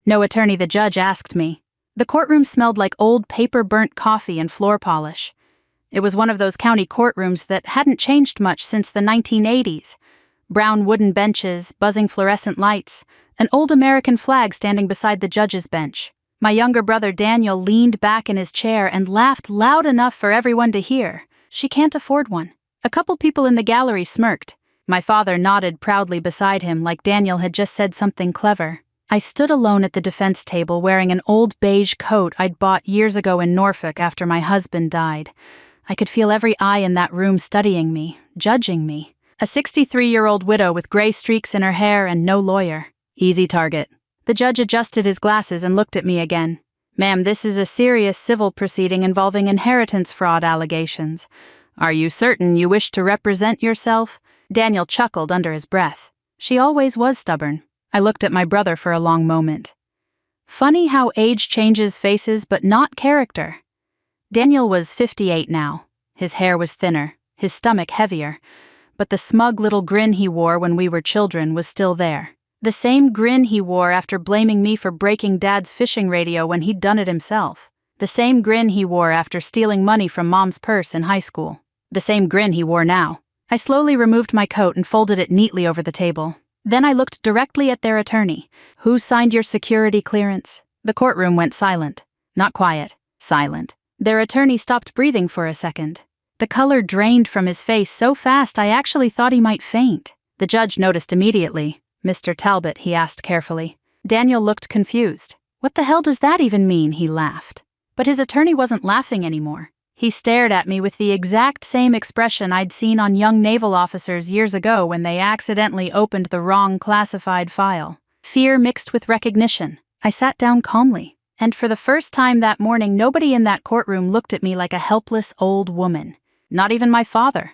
No attorney, the judge asked me. The courtroom smelled like old paper-burnt coffee and floor polish. It was one of those county courtrooms that hadn't changed much since the 1980s. Brown wooden benches, buzzing fluorescent lights, an old American flag standing beside the judge's bench. My younger brother Daniel leaned back in his chair and laughed loud enough for everyone to hear. She can't afford one. A couple people in the gallery smirked. My father nodded proudly beside him like Daniel had just said something clever. I stood alone at the defense table wearing an old beige coat I'd bought years ago in Norfolk after my husband died. I could feel every eye in that room studying me, judging me. A 63-year-old widow with gray streaks in her hair and no lawyer. Easy target. The judge adjusted his glasses and looked at me again. Ma'am, this is a serious civil proceeding involving inheritance fraud allegations. Are you certain you wish to represent yourself? Daniel chuckled under his breath. She always was stubborn. I looked at my brother for a long moment. Funny how age changes faces but not character. Daniel was 58 now. His hair was thinner, his stomach heavier, but the smug little grin he wore when we were children was still there. The same grin he wore after blaming me for breaking Dad's fishing radio when he'd done it himself. The same grin he wore after stealing money from Mom's purse in high school. The same grin he wore now. I slowly removed my coat and folded it neatly over the table. Then I looked directly at their attorney. Who signed your security clearance? The courtroom went silent. Not quiet, silent. Their attorney stopped breathing for a second. The color drained from his face so fast I actually thought he might faint. The judge noticed immediately. Mr. Talbot, he asked carefully. Daniel looked confused. What the hell does that even mean? He laughed. But his attorney wasn't laughing anymore. He stared at me with the exact same expression I'd seen on young naval officers years ago when they accidentally opened the wrong classified file. Fear mixed with recognition. I sat down calmly, and for the first time that morning nobody in that courtroom looked at me like a helpless old woman. Not even my father.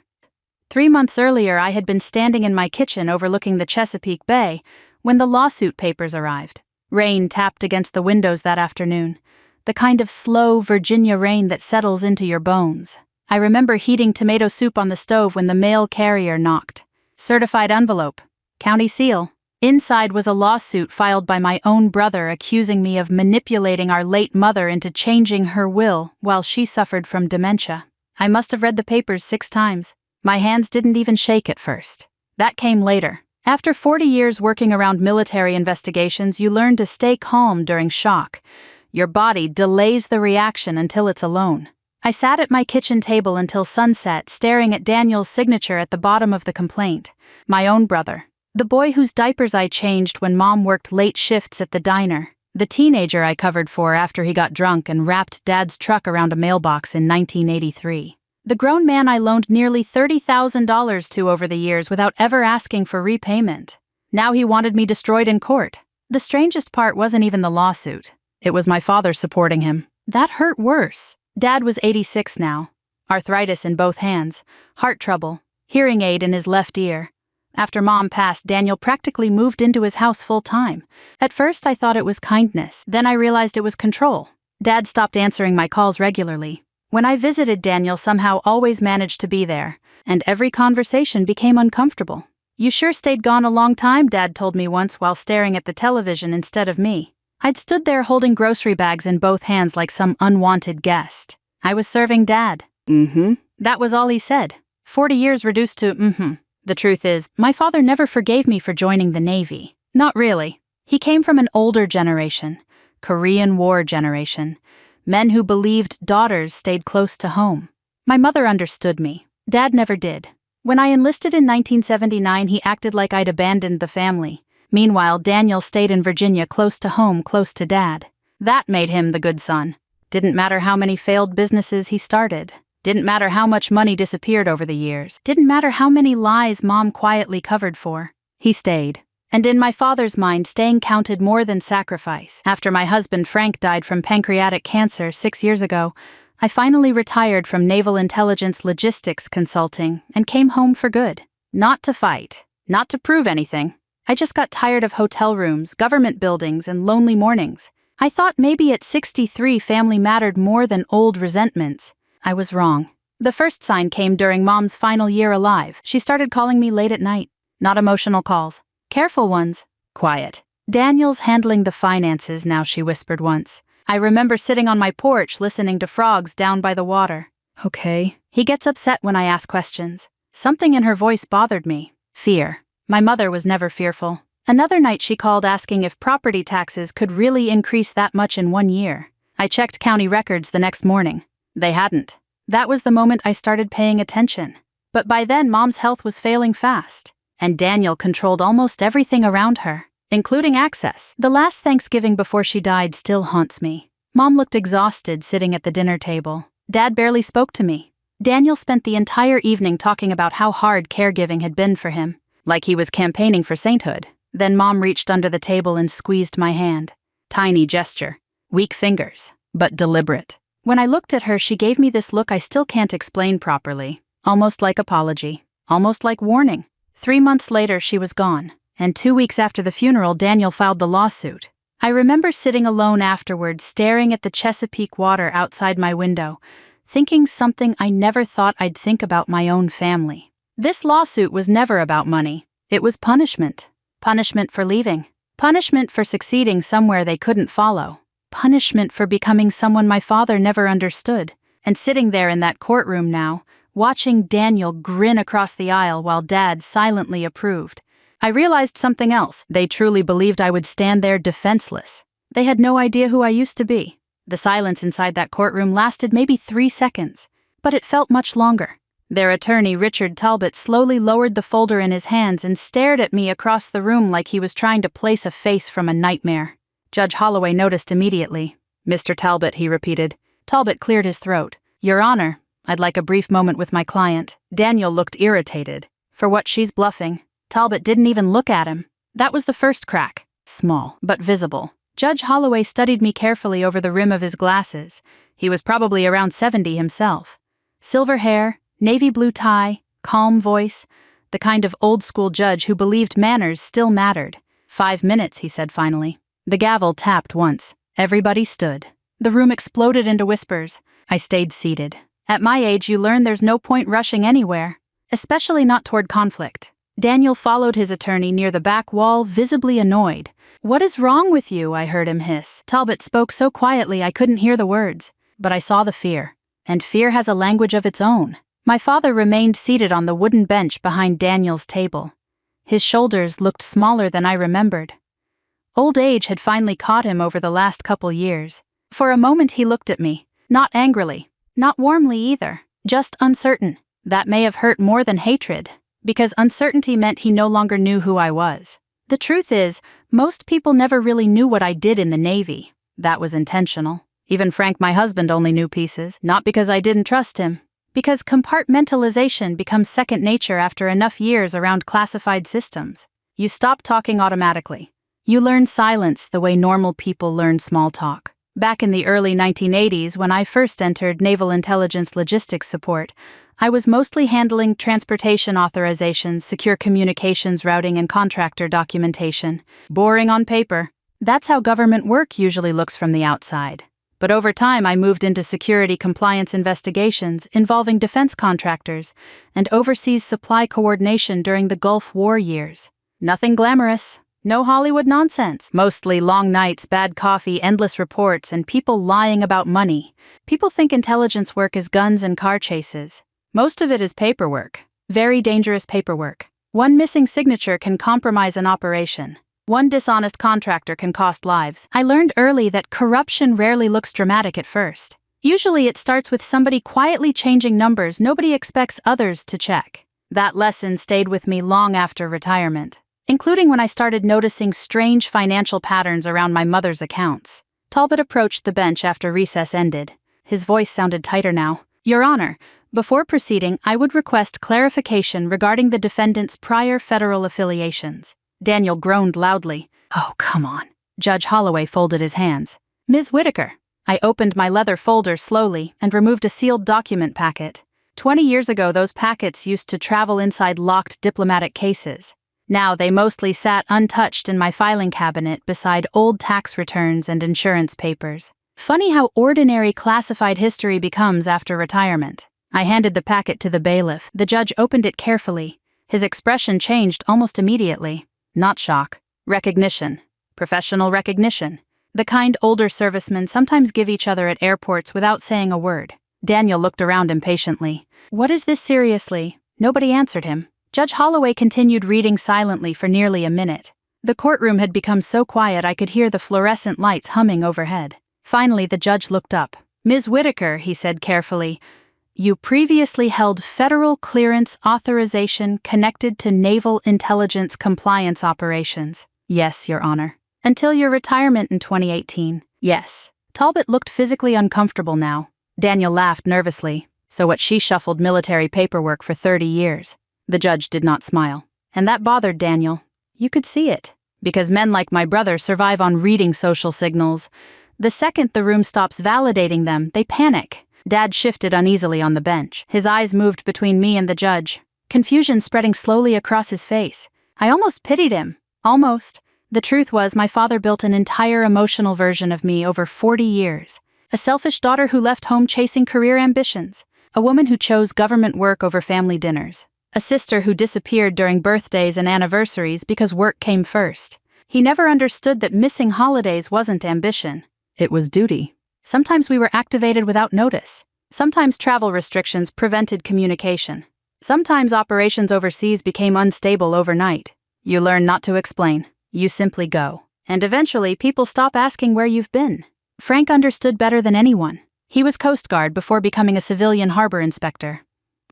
3 months earlier I had been standing in my kitchen overlooking the Chesapeake Bay when the lawsuit papers arrived. Rain tapped against the windows that afternoon. The kind of slow Virginia rain that settles into your bones. I remember heating tomato soup on the stove when the mail carrier knocked. Certified envelope. County seal. Inside was a lawsuit filed by my own brother accusing me of manipulating our late mother into changing her will while she suffered from dementia. I must have read the papers 6 times. My hands didn't even shake at first. That came later. After 40 years working around military investigations, you learn to stay calm during shock. Your body delays the reaction until it's alone. I sat at my kitchen table until sunset, staring at Daniel's signature at the bottom of the complaint. My own brother. The boy whose diapers I changed when Mom worked late shifts at the diner. The teenager I covered for after he got drunk and wrapped Dad's truck around a mailbox in 1983. The grown man I loaned nearly $30,000 to over the years without ever asking for repayment. Now he wanted me destroyed in court. The strangest part wasn't even the lawsuit. It was my father supporting him. That hurt worse. Dad was 86 now. Arthritis in both hands, heart trouble, hearing aid in his left ear. After Mom passed, Daniel practically moved into his house full-time. At first I thought it was kindness, then I realized it was control. Dad stopped answering my calls regularly. When I visited, Daniel somehow always managed to be there, and every conversation became uncomfortable. You sure stayed gone a long time, Dad told me once while staring at the television instead of me. I'd stood there holding grocery bags in both hands like some unwanted guest. I was serving Dad. That was all he said. 40 years reduced to The truth is, my father never forgave me for joining the Navy. Not really. He came from an older generation. Korean War generation. Men who believed daughters stayed close to home. My mother understood me. Dad never did. When I enlisted in 1979, he acted like I'd abandoned the family. Meanwhile, Daniel stayed in Virginia close to home, close to Dad. That made him the good son. Didn't matter how many failed businesses he started. Didn't matter how much money disappeared over the years. Didn't matter how many lies Mom quietly covered for. He stayed. And in my father's mind, staying counted more than sacrifice. After my husband Frank died from pancreatic cancer 6 years ago, I finally retired from Naval Intelligence Logistics Consulting and came home for good. Not to fight. Not to prove anything. I just got tired of hotel rooms, government buildings, and lonely mornings. I thought maybe at 63 family mattered more than old resentments. I was wrong. The first sign came during Mom's final year alive. She started calling me late at night. Not emotional calls. Careful ones. Quiet. Daniel's handling the finances now, she whispered once. I remember sitting on my porch listening to frogs down by the water. Okay. He gets upset when I ask questions. Something in her voice bothered me. Fear. My mother was never fearful. Another night she called asking if property taxes could really increase that much in 1 year. I checked county records the next morning. They hadn't. That was the moment I started paying attention. But by then Mom's health was failing fast, and Daniel controlled almost everything around her, including access. The last Thanksgiving before she died still haunts me. Mom looked exhausted sitting at the dinner table. Dad barely spoke to me. Daniel spent the entire evening talking about how hard caregiving had been for him, like he was campaigning for sainthood. Then Mom reached under the table and squeezed my hand. Tiny gesture. Weak fingers, but deliberate. When I looked at her, she gave me this look I still can't explain properly. Almost like apology. Almost like warning. 3 months later, she was gone. And 2 weeks after the funeral, Daniel filed the lawsuit. I remember sitting alone afterwards, staring at the Chesapeake water outside my window, thinking something I never thought I'd think about my own family. This lawsuit was never about money. It was punishment. Punishment for leaving. Punishment for succeeding somewhere they couldn't follow. Punishment for becoming someone my father never understood. And sitting there in that courtroom now, watching Daniel grin across the aisle while Dad silently approved, I realized something else. They truly believed I would stand there defenseless. They had no idea who I used to be. The silence inside that courtroom lasted maybe 3 seconds, but it felt much longer. Their attorney, Richard Talbot, slowly lowered the folder in his hands and stared at me across the room like he was trying to place a face from a nightmare. Judge Holloway noticed immediately. Mr. Talbot, he repeated. Talbot cleared his throat. Your Honor, I'd like a brief moment with my client. Daniel looked irritated. For what, she's bluffing. Talbot didn't even look at him. That was the first crack. Small, but visible. Judge Holloway studied me carefully over the rim of his glasses. He was probably around 70 himself. Silver hair, navy blue tie, calm voice, the kind of old-school judge who believed manners still mattered. 5 minutes, he said finally. The gavel tapped once. Everybody stood. The room exploded into whispers. I stayed seated. At my age, you learn there's no point rushing anywhere, especially not toward conflict. Daniel followed his attorney near the back wall, visibly annoyed. What is wrong with you? I heard him hiss. Talbot spoke so quietly I couldn't hear the words, but I saw the fear. And fear has a language of its own. My father remained seated on the wooden bench behind Daniel's table. His shoulders looked smaller than I remembered. Old age had finally caught him over the last couple years. For a moment he looked at me, not angrily, not warmly either, just uncertain. That may have hurt more than hatred, because uncertainty meant he no longer knew who I was. The truth is, most people never really knew what I did in the Navy. That was intentional. Even Frank, my husband, only knew pieces, not because I didn't trust him, because compartmentalization becomes second nature after enough years around classified systems. You stop talking automatically. You learn silence the way normal people learn small talk. Back in the early 1980s, when I first entered Naval Intelligence Logistics Support, I was mostly handling transportation authorizations, secure communications routing, and contractor documentation. Boring on paper. That's how government work usually looks from the outside. But over time, I moved into security compliance investigations involving defense contractors and overseas supply coordination during the Gulf War years. Nothing glamorous. No Hollywood nonsense. Mostly long nights, bad coffee, endless reports, and people lying about money. People think intelligence work is guns and car chases. Most of it is paperwork. Very dangerous paperwork. One missing signature can compromise an operation. One dishonest contractor can cost lives. I learned early that corruption rarely looks dramatic at first. Usually it starts with somebody quietly changing numbers nobody expects others to check. That lesson stayed with me long after retirement, including when I started noticing strange financial patterns around my mother's accounts. Talbot approached the bench after recess ended. His voice sounded tighter now. Your Honor, before proceeding, I would request clarification regarding the defendant's prior federal affiliations. Daniel groaned loudly. Oh, come on. Judge Holloway folded his hands. Ms. Whitaker. I opened my leather folder slowly and removed a sealed document packet. 20 years ago, those packets used to travel inside locked diplomatic cases. Now they mostly sat untouched in my filing cabinet beside old tax returns and insurance papers. Funny how ordinary classified history becomes after retirement. I handed the packet to the bailiff. The judge opened it carefully. His expression changed almost immediately. Not shock. Recognition. Professional recognition. The kind older servicemen sometimes give each other at airports without saying a word. Daniel looked around impatiently. What is this seriously? Nobody answered him. Judge Holloway continued reading silently for nearly a minute. The courtroom had become so quiet I could hear the fluorescent lights humming overhead. Finally, the judge looked up. Ms. Whitaker, he said carefully, you previously held federal clearance authorization connected to naval intelligence compliance operations. Yes, Your Honor. Until your retirement in 2018. Yes. Talbot looked physically uncomfortable now. Daniel laughed nervously. So what, she shuffled military paperwork for 30 years. The judge did not smile. And that bothered Daniel. You could see it. Because men like my brother survive on reading social signals. The second the room stops validating them, they panic. Dad shifted uneasily on the bench. His eyes moved between me and the judge. Confusion spreading slowly across his face. I almost pitied him. Almost. The truth was, my father built an entire emotional version of me over 40 years. A selfish daughter who left home chasing career ambitions. A woman who chose government work over family dinners. A sister who disappeared during birthdays and anniversaries because work came first. He never understood that missing holidays wasn't ambition. It was duty. Sometimes we were activated without notice. Sometimes travel restrictions prevented communication. Sometimes operations overseas became unstable overnight. You learn not to explain. You simply go. And eventually people stop asking where you've been. Frank understood better than anyone. He was Coast Guard before becoming a civilian harbor inspector.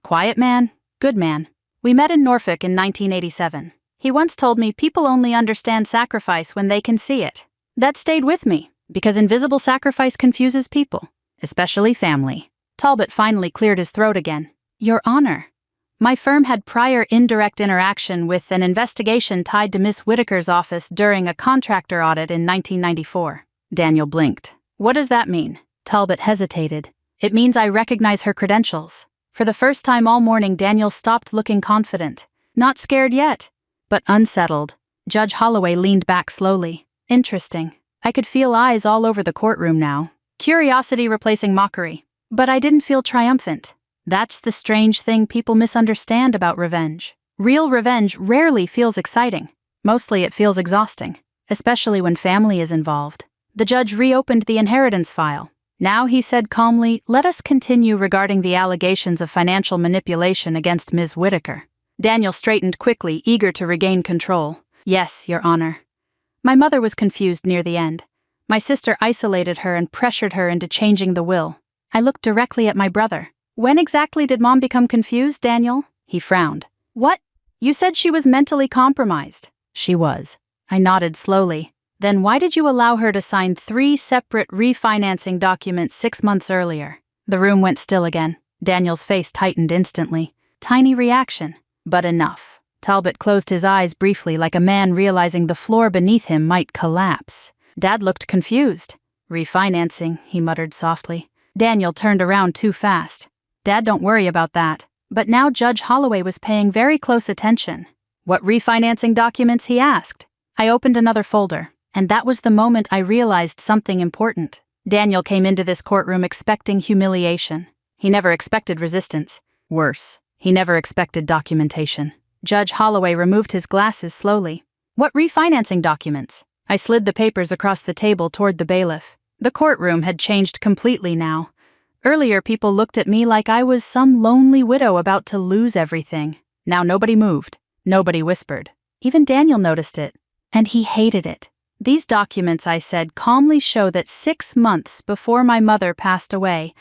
Quiet man, good man. We met in Norfolk in 1987. He once told me people only understand sacrifice when they can see it. That stayed with me, because invisible sacrifice confuses people, especially family. Talbot finally cleared his throat again. Your Honor. My firm had prior indirect interaction with an investigation tied to Miss Whitaker's office during a contractor audit in 1994. Daniel blinked. What does that mean? Talbot hesitated. It means I recognize her credentials. For the first time all morning, Daniel stopped looking confident. Not scared yet, but unsettled. Judge Holloway leaned back slowly. Interesting. I could feel eyes all over the courtroom now. Curiosity replacing mockery. But I didn't feel triumphant. That's the strange thing people misunderstand about revenge. Real revenge rarely feels exciting. Mostly it feels exhausting, especially when family is involved. The judge reopened the inheritance file. Now, he said calmly, let us continue regarding the allegations of financial manipulation against Ms. Whitaker. Daniel straightened quickly, eager to regain control. Yes, Your Honor. My mother was confused near the end. My sister isolated her and pressured her into changing the will. I looked directly at my brother. When exactly did Mom become confused, Daniel? He frowned. What? You said she was mentally compromised. She was. I nodded slowly. Then why did you allow her to sign 3 separate refinancing documents 6 months earlier? The room went still again. Daniel's face tightened instantly. Tiny reaction, but enough. Talbot closed his eyes briefly, like a man realizing the floor beneath him might collapse. Dad looked confused. Refinancing, he muttered softly. Daniel turned around too fast. Dad, don't worry about that. But now Judge Holloway was paying very close attention. What refinancing documents, he asked. I opened another folder, and that was the moment I realized something important. Daniel came into this courtroom expecting humiliation. He never expected resistance. Worse, he never expected documentation. Judge Holloway removed his glasses slowly. What refinancing documents? I slid the papers across the table toward the bailiff. The courtroom had changed completely now. Earlier, people looked at me like I was some lonely widow about to lose everything. Now nobody moved. Nobody whispered. Even Daniel noticed it. And he hated it. These documents, I said, calmly show that 6 months before my mother passed away,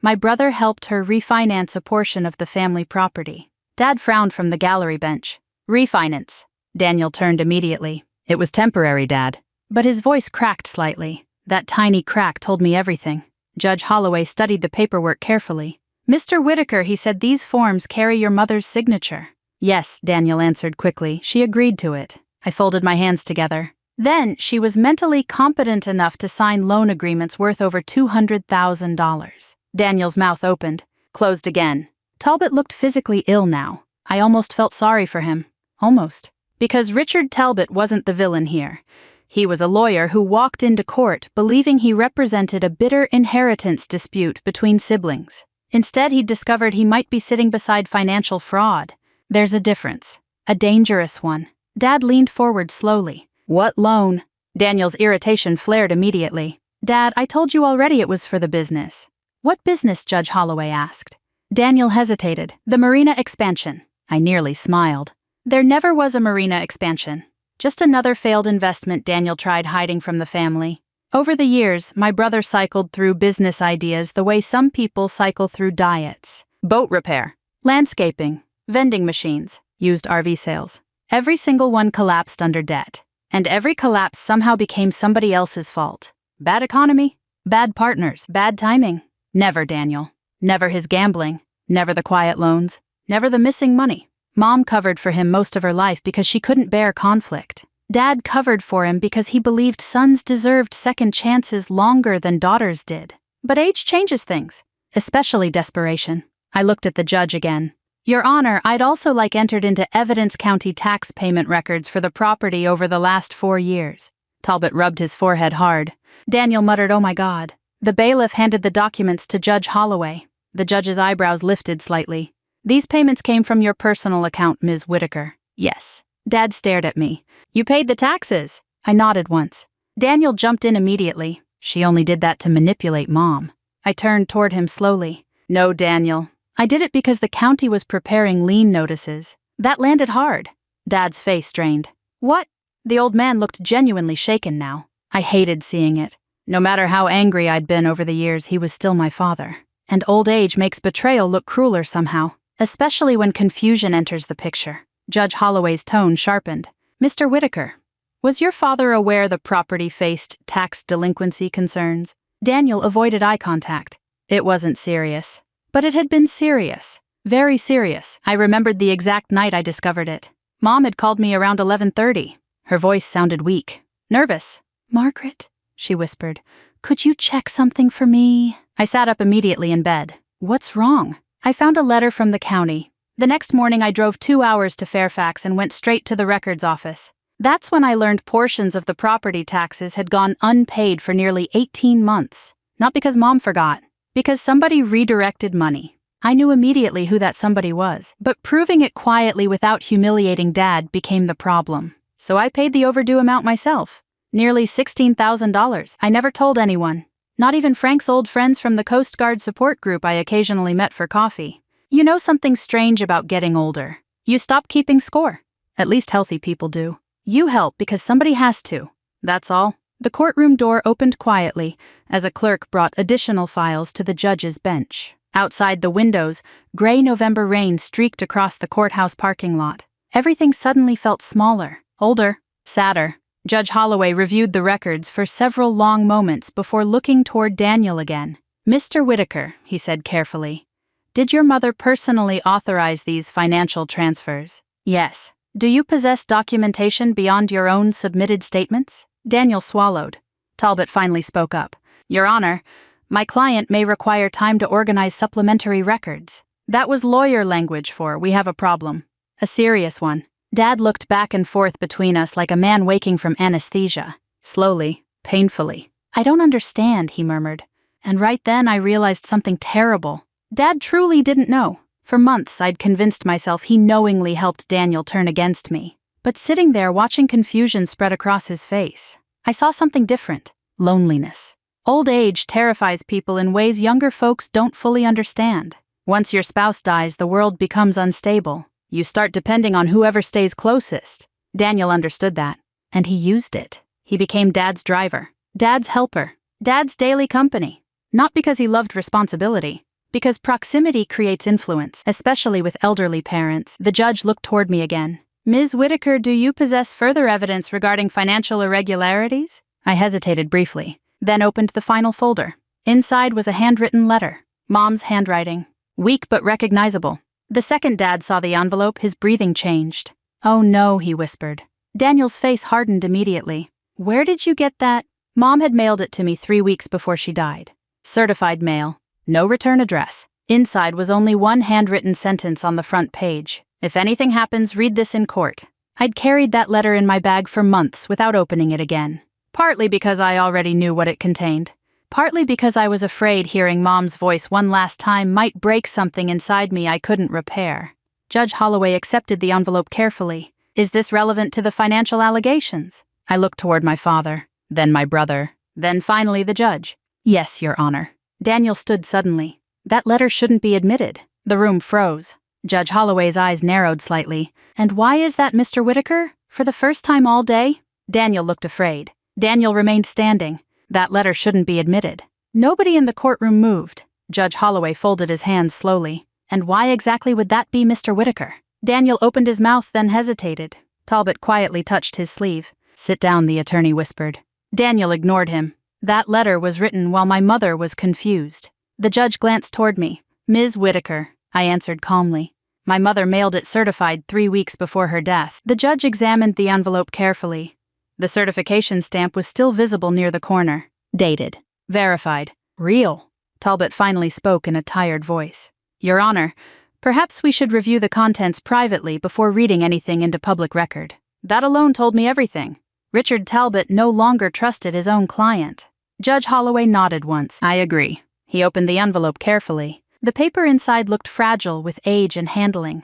my brother helped her refinance a portion of the family property. Dad frowned from the gallery bench. Refinance. Daniel turned immediately. It was temporary, Dad. But his voice cracked slightly. That tiny crack told me everything. Judge Holloway studied the paperwork carefully. Mr. Whitaker, he said, these forms carry your mother's signature. Yes, Daniel answered quickly. She agreed to it. I folded my hands together. Then, she was mentally competent enough to sign loan agreements worth over $200,000. Daniel's mouth opened, closed again. Talbot looked physically ill now. I almost felt sorry for him. Almost. Because Richard Talbot wasn't the villain here. He was a lawyer who walked into court believing he represented a bitter inheritance dispute between siblings. Instead, he discovered he might be sitting beside financial fraud. There's a difference. A dangerous one. Dad leaned forward slowly. What loan? Daniel's irritation flared immediately. Dad, I told you already it was for the business. What business? Judge Holloway asked. Daniel hesitated. The marina expansion. I nearly smiled. There never was a marina expansion. Just another failed investment Daniel tried hiding from the family. Over the years, my brother cycled through business ideas the way some people cycle through diets. Boat repair, landscaping, vending machines, used RV sales. Every single one collapsed under debt. And every collapse somehow became somebody else's fault. Bad economy, bad partners, bad timing. Never Daniel. Never his gambling. Never the quiet loans. Never the missing money. Mom covered for him most of her life because she couldn't bear conflict. Dad covered for him because he believed sons deserved second chances longer than daughters did. But age changes things, especially desperation. I looked at the judge again. Your Honor, I'd also like entered into Evidence County tax payment records for the property over the last 4 years. Talbot rubbed his forehead hard. Daniel muttered, "Oh my God." The bailiff handed the documents to Judge Holloway. The judge's eyebrows lifted slightly. These payments came from your personal account, Ms. Whitaker. Yes. Dad stared at me. You paid the taxes. I nodded once. Daniel jumped in immediately. She only did that to manipulate Mom. I turned toward him slowly. No, Daniel. I did it because the county was preparing lien notices. That landed hard. Dad's face strained. What? The old man looked genuinely shaken now. I hated seeing it. No matter how angry I'd been over the years, he was still my father. And old age makes betrayal look crueler somehow, especially when confusion enters the picture. Judge Holloway's tone sharpened. Mr. Whitaker, was your father aware the property faced tax delinquency concerns? Daniel avoided eye contact. It wasn't serious. But it had been serious. Very serious. I remembered the exact night I discovered it. Mom had called me around 11:30. Her voice sounded weak. Nervous. Margaret, she whispered, could you check something for me? I sat up immediately in bed. What's wrong? I found a letter from the county. The next morning I drove 2 hours to Fairfax and went straight to the records office. That's when I learned portions of the property taxes had gone unpaid for nearly 18 months. Not because Mom forgot. Because somebody redirected money. I knew immediately who that somebody was, but proving it quietly without humiliating Dad became the problem. So I paid the overdue amount myself. Nearly $16,000. I never told anyone. Not even Frank's old friends from the Coast Guard support group I occasionally met for coffee. You know something strange about getting older. You stop keeping score. At least healthy people do. You help because somebody has to. That's all. The courtroom door opened quietly as a clerk brought additional files to the judge's bench. Outside the windows, gray November rain streaked across the courthouse parking lot. Everything suddenly felt smaller, older, sadder. Judge Holloway reviewed the records for several long moments before looking toward Daniel again. Mr. Whitaker, he said carefully, did your mother personally authorize these financial transfers? Yes. Do you possess documentation beyond your own submitted statements? Daniel swallowed. Talbot finally spoke up. Your Honor, my client may require time to organize supplementary records. That was lawyer language for we have a problem. A serious one. Dad looked back and forth between us like a man waking from anesthesia. Slowly, painfully. I don't understand, he murmured. And right then I realized something terrible. Dad truly didn't know. For months I'd convinced myself he knowingly helped Daniel turn against me. But sitting there watching confusion spread across his face, I saw something different. Loneliness. Old age terrifies people in ways younger folks don't fully understand. Once your spouse dies, the world becomes unstable. You start depending on whoever stays closest. Daniel understood that, and he used it. He became Dad's driver, Dad's helper, Dad's daily company. Not because he loved responsibility, because proximity creates influence, especially with elderly parents. The judge looked toward me again. Ms. Whitaker, do you possess further evidence regarding financial irregularities? I hesitated briefly, then opened the final folder. Inside was a handwritten letter. Mom's handwriting. Weak but recognizable. The second Dad saw the envelope, his breathing changed. Oh no, he whispered. Daniel's face hardened immediately. Where did you get that? Mom had mailed it to me 3 weeks before she died. Certified mail. No return address. Inside was only one handwritten sentence on the front page. If anything happens, read this in court. I'd carried that letter in my bag for months without opening it again. Partly because I already knew what it contained. Partly because I was afraid hearing Mom's voice one last time might break something inside me I couldn't repair. Judge Holloway accepted the envelope carefully. Is this relevant to the financial allegations? I looked toward my father, then my brother, then finally the judge. Yes, Your Honor. Daniel stood suddenly. That letter shouldn't be admitted. The room froze. Judge Holloway's eyes narrowed slightly. And why is that, Mr. Whitaker? For the first time all day? Daniel looked afraid. Daniel remained standing. That letter shouldn't be admitted. Nobody in the courtroom moved. Judge Holloway folded his hands slowly. And why exactly would that be, Mr. Whitaker? Daniel opened his mouth, then hesitated. Talbot quietly touched his sleeve. Sit down, the attorney whispered. Daniel ignored him. That letter was written while my mother was confused. The judge glanced toward me. Ms. Whitaker, I answered calmly. My mother mailed it certified 3 weeks before her death. The judge examined the envelope carefully. The certification stamp was still visible near the corner. Dated. Verified. Real. Talbot finally spoke in a tired voice. Your Honor, perhaps we should review the contents privately before reading anything into public record. That alone told me everything. Richard Talbot no longer trusted his own client. Judge Holloway nodded once. I agree. He opened the envelope carefully. The paper inside looked fragile with age and handling.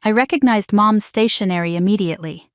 I recognized Mom's stationery immediately.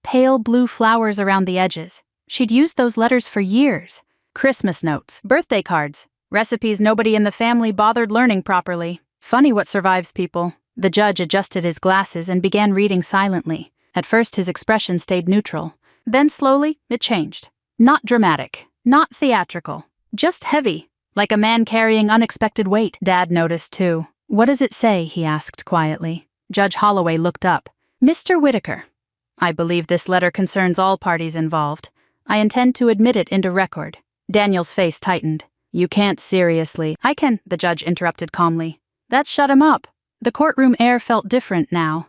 Pale blue flowers around the edges. She'd used those letters for years. Christmas notes, birthday cards, recipes nobody in the family bothered learning properly. Funny what survives people. The judge adjusted his glasses and began reading silently. At first his expression stayed neutral. Then slowly, it changed. Not dramatic, not theatrical, just heavy, like a man carrying unexpected weight. Dad noticed too. What does it say? He asked quietly. Judge Holloway looked up. Mr. Whitaker, I believe this letter concerns all parties involved. I intend to admit it into record. Daniel's face tightened. You can't seriously. I can, the judge interrupted calmly. That shut him up. The courtroom air felt different now.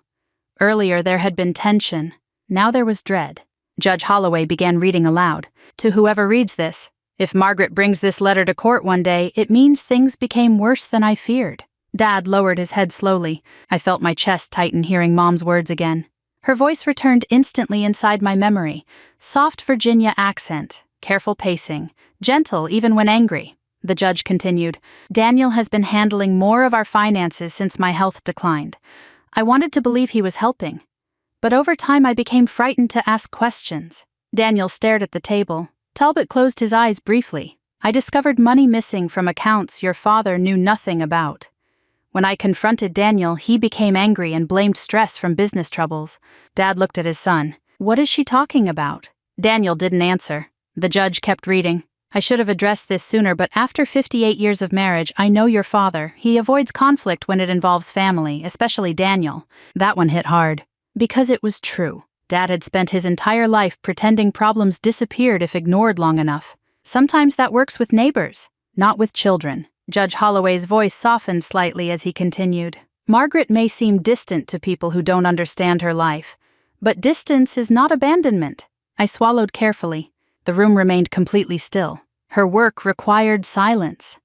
Earlier there had been tension. Now there was dread. Judge Holloway began reading aloud. To whoever reads this, if Margaret brings this letter to court one day, it means things became worse than I feared. Dad lowered his head slowly. I felt my chest tighten hearing Mom's words again. Her voice returned instantly inside my memory. Soft Virginia accent, careful pacing, gentle even when angry. The judge continued. Daniel has been handling more of our finances since my health declined. I wanted to believe he was helping. But over time I became frightened to ask questions. Daniel stared at the table. Talbot closed his eyes briefly. I discovered money missing from accounts your father knew nothing about. When I confronted Daniel, he became angry and blamed stress from business troubles. Dad looked at his son. What is she talking about? Daniel didn't answer. The judge kept reading. I should have addressed this sooner, but after 58 years of marriage, I know your father. He avoids conflict when it involves family, especially Daniel. That one hit hard. Because it was true. Dad had spent his entire life pretending problems disappeared if ignored long enough. Sometimes that works with neighbors, not with children. Judge Holloway's voice softened slightly as he continued. Margaret may seem distant to people who don't understand her life, but distance is not abandonment. I swallowed carefully. The room remained completely still. Her work required silence.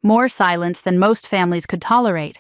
More silence than most families could tolerate.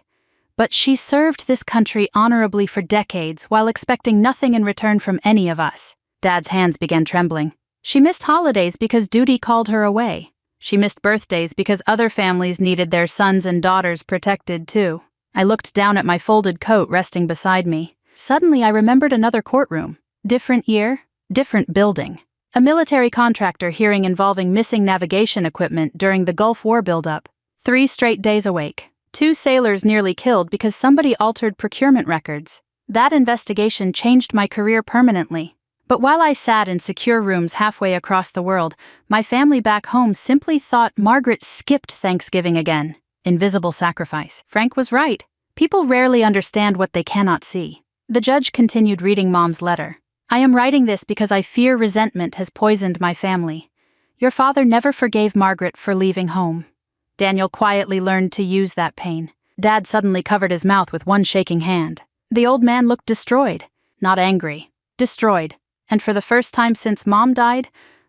But she served this country honorably for decades while expecting nothing in return from any of us. Dad's hands began trembling. She missed holidays because duty called her away. She missed birthdays because other families needed their sons and daughters protected too. I looked down at my folded coat resting beside me. Suddenly I remembered another courtroom. Different year, different building. A military contractor hearing involving missing navigation equipment during the Gulf War buildup. 3 straight days awake. 2 sailors nearly killed because somebody altered procurement records. That investigation changed my career permanently. But while I sat in secure rooms halfway across the world, my family back home simply thought Margaret skipped Thanksgiving again. Invisible sacrifice. Frank was right. People rarely understand what they cannot see. The judge continued reading Mom's letter. I am writing this because I fear resentment has poisoned my family. Your father never forgave Margaret for leaving home. Daniel quietly learned to use that pain. Dad suddenly covered his mouth with one shaking hand. The old man looked destroyed, not angry, destroyed. And for the first time since Mom died,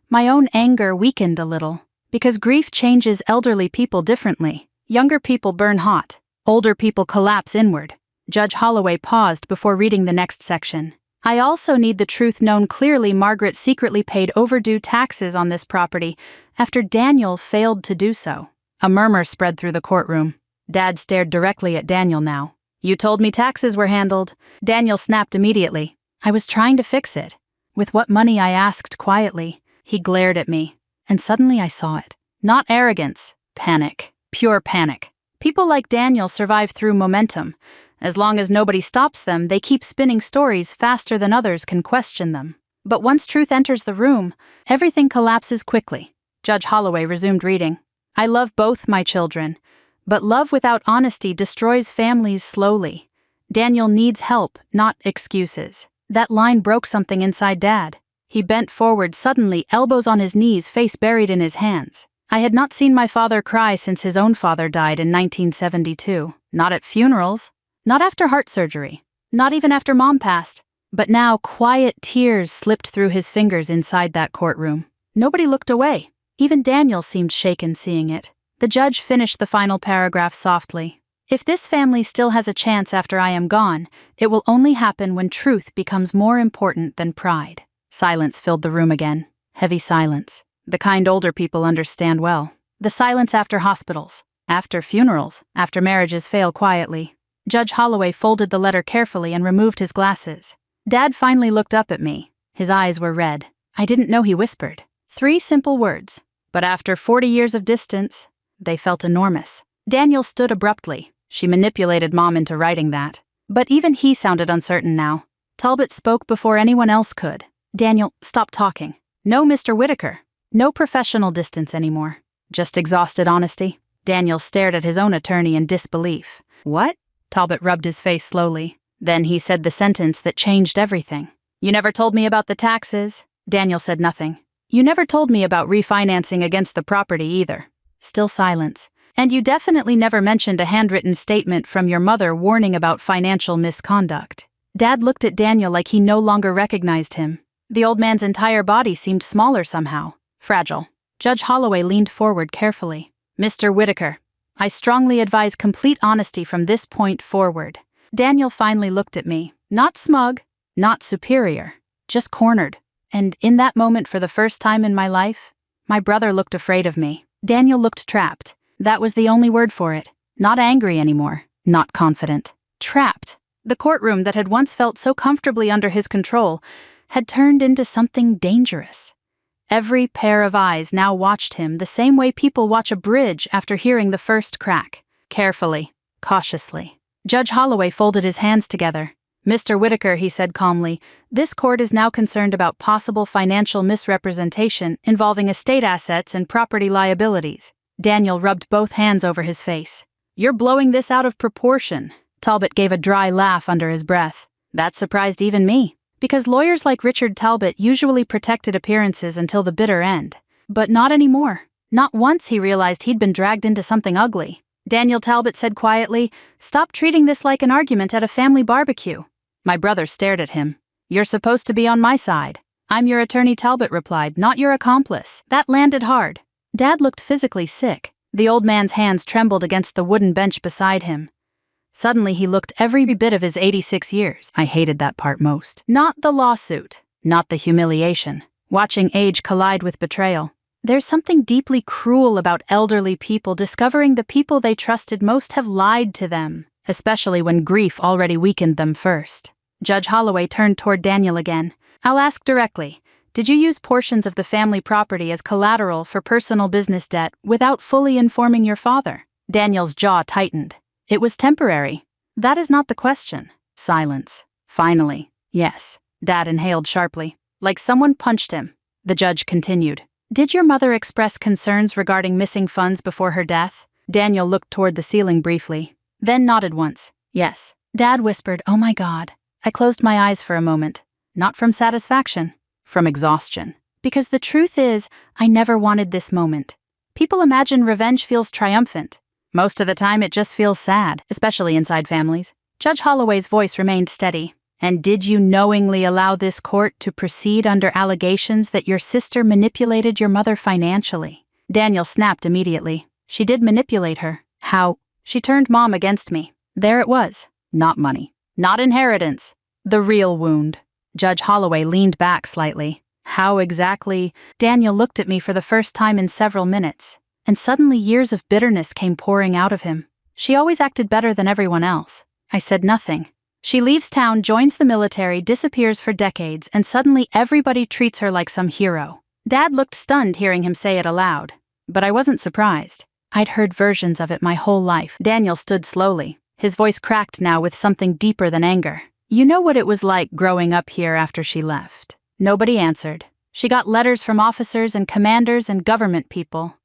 my own anger weakened a little. Because grief changes elderly people differently. Younger people burn hot. Older people collapse inward. Judge Holloway paused before reading the next section. I also need the truth known clearly. Margaret secretly paid overdue taxes on this property after Daniel failed to do so. A murmur spread through the courtroom. Dad stared directly at Daniel now. You told me taxes were handled. Daniel snapped immediately. I was trying to fix it. With what money, I asked quietly. He glared at me, and suddenly I saw it. Not arrogance, panic. Pure panic. People like Daniel survive through momentum. As long as nobody stops them, they keep spinning stories faster than others can question them. But once truth enters the room, everything collapses quickly. Judge Holloway resumed reading. I love both my children, but love without honesty destroys families slowly. Daniel needs help, not excuses. That line broke something inside Dad. He bent forward suddenly, elbows on his knees, face buried in his hands. I had not seen my father cry since his own father died in 1972. Not at funerals, not after heart surgery, not even after Mom passed. But now quiet tears slipped through his fingers inside that courtroom. Nobody looked away. Even Daniel seemed shaken seeing it. The judge finished the final paragraph softly. If this family still has a chance after I am gone, it will only happen when truth becomes more important than pride. Silence filled the room again. Heavy silence. The kind older people understand well. The silence after hospitals, after funerals, after marriages fail quietly. Judge Holloway folded the letter carefully and removed his glasses. Dad finally looked up at me. His eyes were red. I didn't know he whispered. 3 simple words. But after 40 years of distance, they felt enormous. Daniel stood abruptly. She manipulated Mom into writing that. But even he sounded uncertain now. Talbot spoke before anyone else could. Daniel, stop talking. No, Mr. Whitaker. No professional distance anymore. Just exhausted honesty. Daniel stared at his own attorney in disbelief. What? Talbot rubbed his face slowly. Then he said the sentence that changed everything. You never told me about the taxes. Daniel said nothing. You never told me about refinancing against the property either. Still silence. And you definitely never mentioned a handwritten statement from your mother warning about financial misconduct. Dad looked at Daniel like he no longer recognized him. The old man's entire body seemed smaller somehow. Fragile. Judge Holloway leaned forward carefully. Mr. Whitaker, I strongly advise complete honesty from this point forward. Daniel finally looked at me. Not smug, not superior, just cornered. And in that moment, for the first time in my life, my brother looked afraid of me. Daniel looked trapped. That was the only word for it. Not angry anymore, not confident. Trapped. The courtroom that had once felt so comfortably under his control had turned into something dangerous. Every pair of eyes now watched him the same way people watch a bridge after hearing the first crack. Carefully, cautiously. Judge Holloway folded his hands together. Mr. Whitaker, he said calmly, this court is now concerned about possible financial misrepresentation involving estate assets and property liabilities. Daniel rubbed both hands over his face. You're blowing this out of proportion. Talbot gave a dry laugh under his breath. That surprised even me, because lawyers like Richard Talbot usually protected appearances until the bitter end. But not anymore. Not once he realized he'd been dragged into something ugly. Daniel Talbot said quietly, stop treating this like an argument at a family barbecue. My brother stared at him. You're supposed to be on my side. I'm your attorney, Talbot replied, not your accomplice. That landed hard. Dad looked physically sick. The old man's hands trembled against the wooden bench beside him. Suddenly he looked every bit of his 86 years. I hated that part most. Not the lawsuit. Not the humiliation. Watching age collide with betrayal. There's something deeply cruel about elderly people discovering the people they trusted most have lied to them, especially when grief already weakened them first. Judge Holloway turned toward Daniel again. I'll ask directly. Did you use portions of the family property as collateral for personal business debt without fully informing your father? Daniel's jaw tightened. It was temporary. That is not the question. Silence. Finally. Yes. Dad inhaled sharply, like someone punched him. The judge continued. Did your mother express concerns regarding missing funds before her death? Daniel looked toward the ceiling briefly, then nodded once. Yes. Dad whispered, oh my God. I closed my eyes for a moment. Not from satisfaction. From exhaustion. Because the truth is, I never wanted this moment. People imagine revenge feels triumphant. Most of the time it just feels sad, especially inside families. Judge Holloway's voice remained steady. And did you knowingly allow this court to proceed under allegations that your sister manipulated your mother financially? Daniel snapped immediately. She did manipulate her. How? She turned Mom against me. There it was. Not money. Not inheritance. The real wound. Judge Holloway leaned back slightly. How exactly? Daniel looked at me for the first time in several minutes, and suddenly years of bitterness came pouring out of him. She always acted better than everyone else. I said nothing. She leaves town, joins the military, disappears for decades, and suddenly everybody treats her like some hero. Dad looked stunned hearing him say it aloud. But I wasn't surprised. I'd heard versions of it my whole life. Daniel stood slowly, his voice cracked now with something deeper than anger. You know what it was like growing up here after she left? Nobody answered. She got letters from officers and commanders and government people.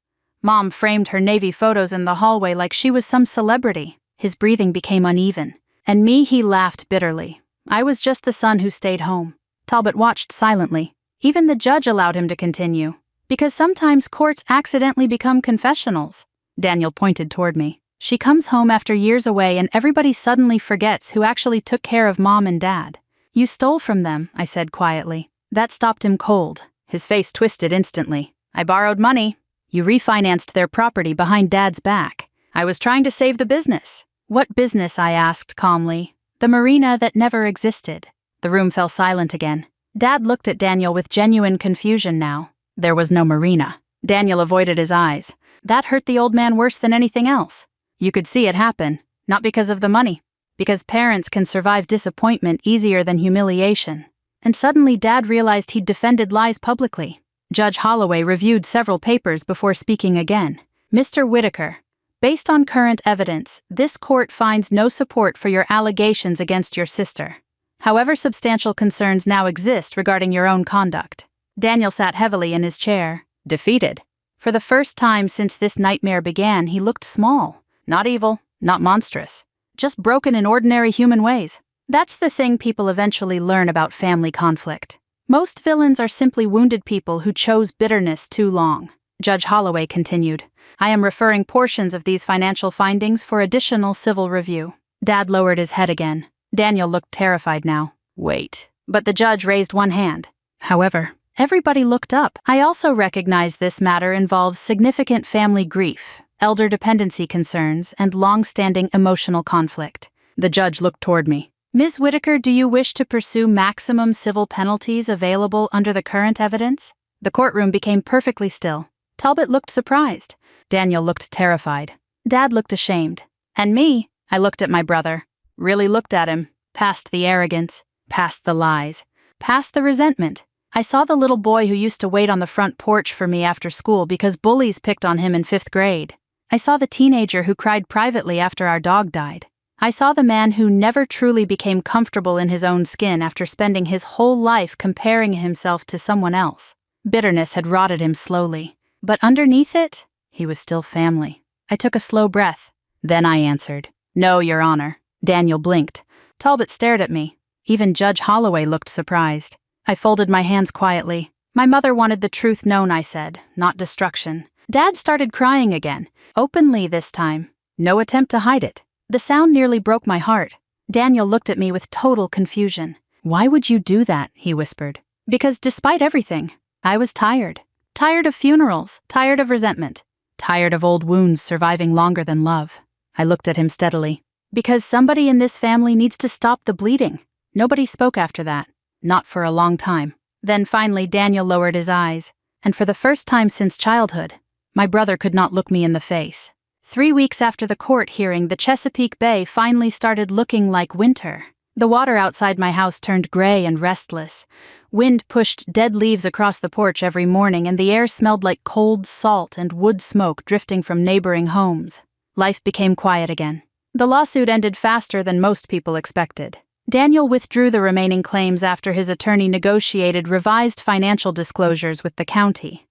Mom framed her Navy photos in the hallway like she was some celebrity. His breathing became uneven. And me, he laughed bitterly. I was just the son who stayed home. Talbot watched silently. Even the judge allowed him to continue. Because sometimes courts accidentally become confessionals. Daniel pointed toward me. She comes home after years away and everybody suddenly forgets who actually took care of Mom and Dad. You stole from them, I said quietly. That stopped him cold. His face twisted instantly. I borrowed money. You refinanced their property behind Dad's back. I was trying to save the business. What business? I asked calmly. The marina that never existed. The room fell silent again. Dad looked at Daniel with genuine confusion now. There was no marina. Daniel avoided his eyes. That hurt the old man worse than anything else. You could see it happen, not because of the money, because parents can survive disappointment easier than humiliation. And suddenly Dad realized he'd defended lies publicly. Judge Holloway reviewed several papers before speaking again. Mr. Whitaker, based on current evidence, this court finds no support for your allegations against your sister. However, substantial concerns now exist regarding your own conduct. Daniel sat heavily in his chair, defeated. For the first time since this nightmare began, he looked small. Not evil, not monstrous. Just broken in ordinary human ways. That's the thing people eventually learn about family conflict. Most villains are simply wounded people who chose bitterness too long. Judge Holloway continued. I am referring portions of these financial findings for additional civil review. Dad lowered his head again. Daniel looked terrified now. Wait. But the judge raised one hand. However, everybody looked up. I also recognize this matter involves significant family grief, elder dependency concerns, and long-standing emotional conflict. The judge looked toward me. Ms. Whitaker, do you wish to pursue maximum civil penalties available under the current evidence? The courtroom became perfectly still. Talbot looked surprised. Daniel looked terrified. Dad looked ashamed. And me, I looked at my brother. Really looked at him. Past the arrogance. Past the lies. Past the resentment. I saw the little boy who used to wait on the front porch for me after school because bullies picked on him in 5th grade. I saw the teenager who cried privately after our dog died. I saw the man who never truly became comfortable in his own skin after spending his whole life comparing himself to someone else. Bitterness had rotted him slowly. But underneath it, he was still family. I took a slow breath. Then I answered, No, Your Honor. Daniel blinked. Talbot stared at me. Even Judge Holloway looked surprised. I folded my hands quietly. My mother wanted the truth known, I said, not destruction. Dad started crying again, openly this time. No attempt to hide it. The sound nearly broke my heart. Daniel looked at me with total confusion. Why would you do that? He whispered. Because despite everything, I was tired. Tired of funerals, tired of resentment, tired of old wounds surviving longer than love. I looked at him steadily. Because somebody in this family needs to stop the bleeding. Nobody spoke after that. Not for a long time. Then finally Daniel lowered his eyes, and for the first time since childhood, my brother could not look me in the face. 3 weeks after the court hearing, the Chesapeake Bay finally started looking like winter. The water outside my house turned gray and restless. Wind pushed dead leaves across the porch every morning, and the air smelled like cold salt and wood smoke drifting from neighboring homes. Life became quiet again. The lawsuit ended faster than most people expected. Daniel withdrew the remaining claims after his attorney negotiated revised financial disclosures with the county.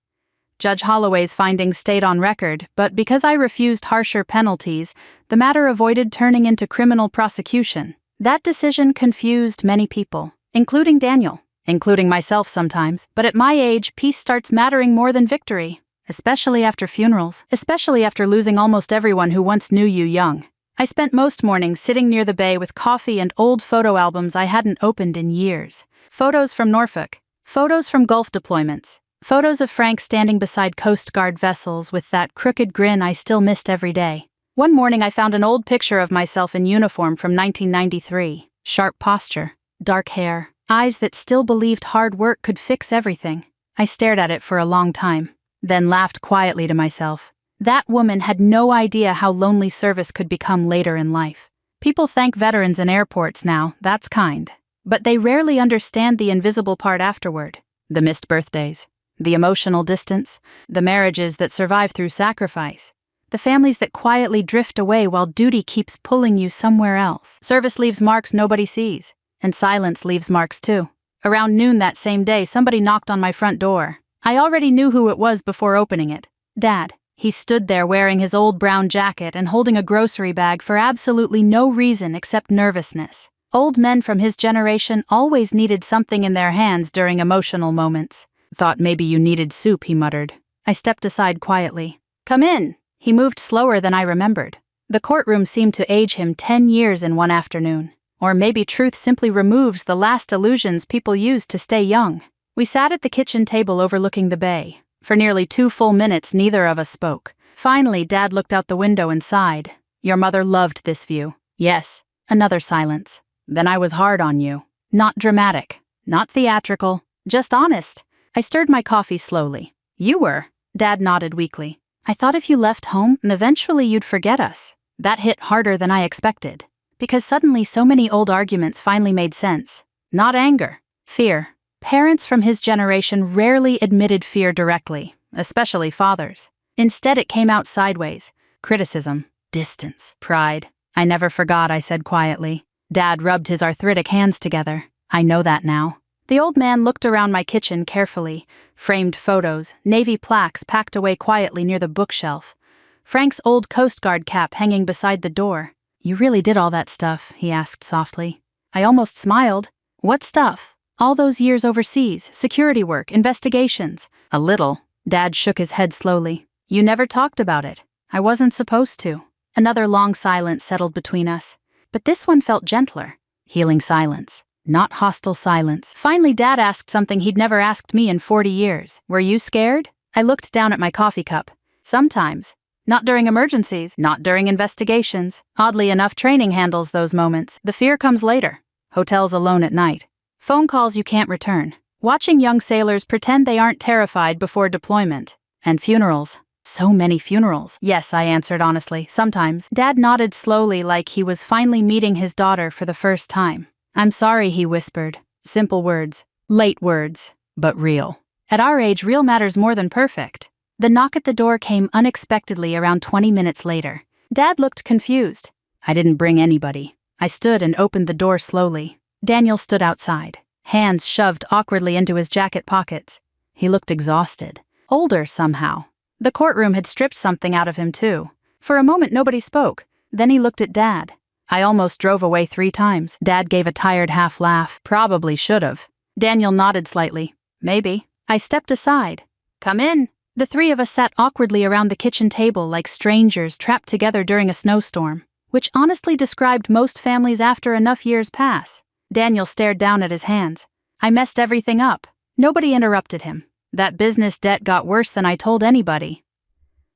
Judge Holloway's findings stayed on record, but because I refused harsher penalties, the matter avoided turning into criminal prosecution. That decision confused many people, including Daniel, including myself sometimes, but at my age, peace starts mattering more than victory, especially after funerals, especially after losing almost everyone who once knew you young. I spent most mornings sitting near the bay with coffee and old photo albums I hadn't opened in years. Photos from Norfolk, photos from Gulf deployments, photos of Frank standing beside Coast Guard vessels with that crooked grin I still missed every day. One morning I found an old picture of myself in uniform from 1993. Sharp posture, dark hair, eyes that still believed hard work could fix everything. I stared at it for a long time, then laughed quietly to myself. That woman had no idea how lonely service could become later in life. People thank veterans in airports now, that's kind. But they rarely understand the invisible part afterward. The missed birthdays, the emotional distance, the marriages that survive through sacrifice, the families that quietly drift away while duty keeps pulling you somewhere else. Service leaves marks nobody sees, and silence leaves marks too. Around noon that same day, somebody knocked on my front door. I already knew who it was before opening it. Dad. He stood there wearing his old brown jacket and holding a grocery bag for absolutely no reason except nervousness. Old men from his generation always needed something in their hands during emotional moments. Thought maybe you needed soup, he muttered. I stepped aside quietly. Come in. He moved slower than I remembered. The courtroom seemed to age him 10 years in one afternoon. Or maybe truth simply removes the last illusions people use to stay young. We sat at the kitchen table overlooking the bay. For nearly 2 full minutes, neither of us spoke. Finally, Dad looked out the window and sighed. Your mother loved this view. Yes. Another silence. Then I was hard on you. Not dramatic. Not theatrical. Just honest. I stirred my coffee slowly. You were. Dad nodded weakly. I thought if you left home, eventually you'd forget us. That hit harder than I expected. Because suddenly so many old arguments finally made sense. Not anger. Fear. Parents from his generation rarely admitted fear directly, especially fathers. Instead, it came out sideways. Criticism, distance, pride. I never forgot, I said quietly. Dad rubbed his arthritic hands together. I know that now. The old man looked around my kitchen carefully. Framed photos, navy plaques packed away quietly near the bookshelf. Frank's old Coast Guard cap hanging beside the door. You really did all that stuff, he asked softly. I almost smiled. What stuff? All those years overseas, security work, investigations. A little. Dad shook his head slowly. You never talked about it. I wasn't supposed to. Another long silence settled between us. But this one felt gentler. Healing silence. Not hostile silence. Finally, Dad asked something he'd never asked me in 40 years. Were you scared? I looked down at my coffee cup. Sometimes. Not during emergencies. Not during investigations. Oddly enough, training handles those moments. The fear comes later. Hotels alone at night. Phone calls you can't return. Watching young sailors pretend they aren't terrified before deployment. And funerals. So many funerals. Yes, I answered honestly, sometimes. Dad nodded slowly like he was finally meeting his daughter for the first time. I'm sorry, he whispered. Simple words. Late words. But real. At our age, real matters more than perfect. The knock at the door came unexpectedly around 20 minutes later. Dad looked confused. I didn't bring anybody. I stood and opened the door slowly. Daniel stood outside, hands shoved awkwardly into his jacket pockets. He looked exhausted. Older somehow. The courtroom had stripped something out of him too. For a moment nobody spoke. Then he looked at Dad. I almost drove away 3 times. Dad gave a tired half laugh. Probably should've. Daniel nodded slightly. Maybe. I stepped aside. Come in. The 3 of us sat awkwardly around the kitchen table like strangers trapped together during a snowstorm, which honestly described most families after enough years pass. Daniel stared down at his hands. I messed everything up. Nobody interrupted him. That business debt got worse than I told anybody.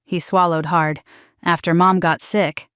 He swallowed hard. After Mom got sick.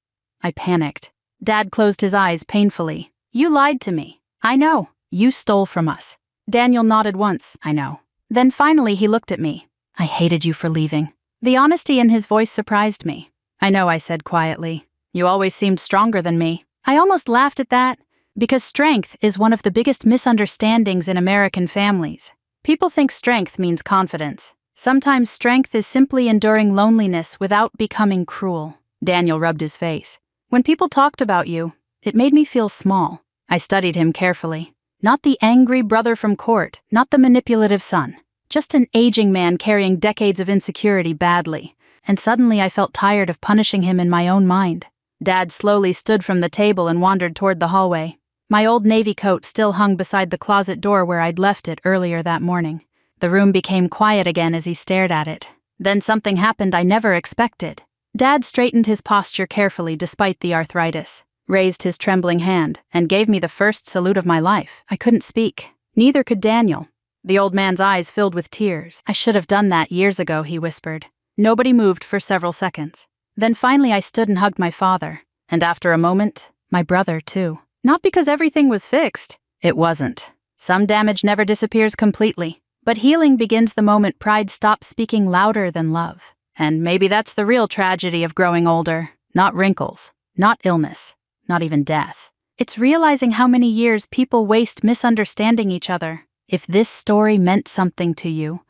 I panicked. Dad closed his eyes painfully. You lied to me. I know. You stole from us. Daniel nodded once. I know. Then finally he looked at me. I hated you for leaving. The honesty in his voice surprised me. I know, I said quietly. You always seemed stronger than me. I almost laughed at that. Because strength is one of the biggest misunderstandings in American families. People think strength means confidence. Sometimes strength is simply enduring loneliness without becoming cruel. Daniel rubbed his face. When people talked about you, it made me feel small. I studied him carefully. Not the angry brother from court, not the manipulative son. Just an aging man carrying decades of insecurity badly. And suddenly I felt tired of punishing him in my own mind. Dad slowly stood from the table and wandered toward the hallway. My old navy coat still hung beside the closet door where I'd left it earlier that morning. The room became quiet again as he stared at it. Then something happened I never expected. Dad straightened his posture carefully despite the arthritis, raised his trembling hand, and gave me the first salute of my life. I couldn't speak. Neither could Daniel. The old man's eyes filled with tears. I should have done that years ago, he whispered. Nobody moved for several seconds. Then finally I stood and hugged my father. And after a moment, my brother too. Not because everything was fixed. It wasn't. Some damage never disappears completely. But healing begins the moment pride stops speaking louder than love. And maybe that's the real tragedy of growing older. Not wrinkles. Not illness. not even death. It's realizing how many years people waste misunderstanding each other. If this story meant something to you,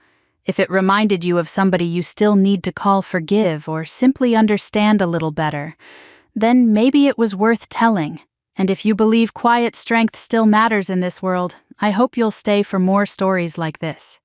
if it reminded you of somebody you still need to call forgive or simply understand a little better, then maybe it was worth telling. And if you believe quiet strength still matters in this world, I hope you'll stay for more stories like this.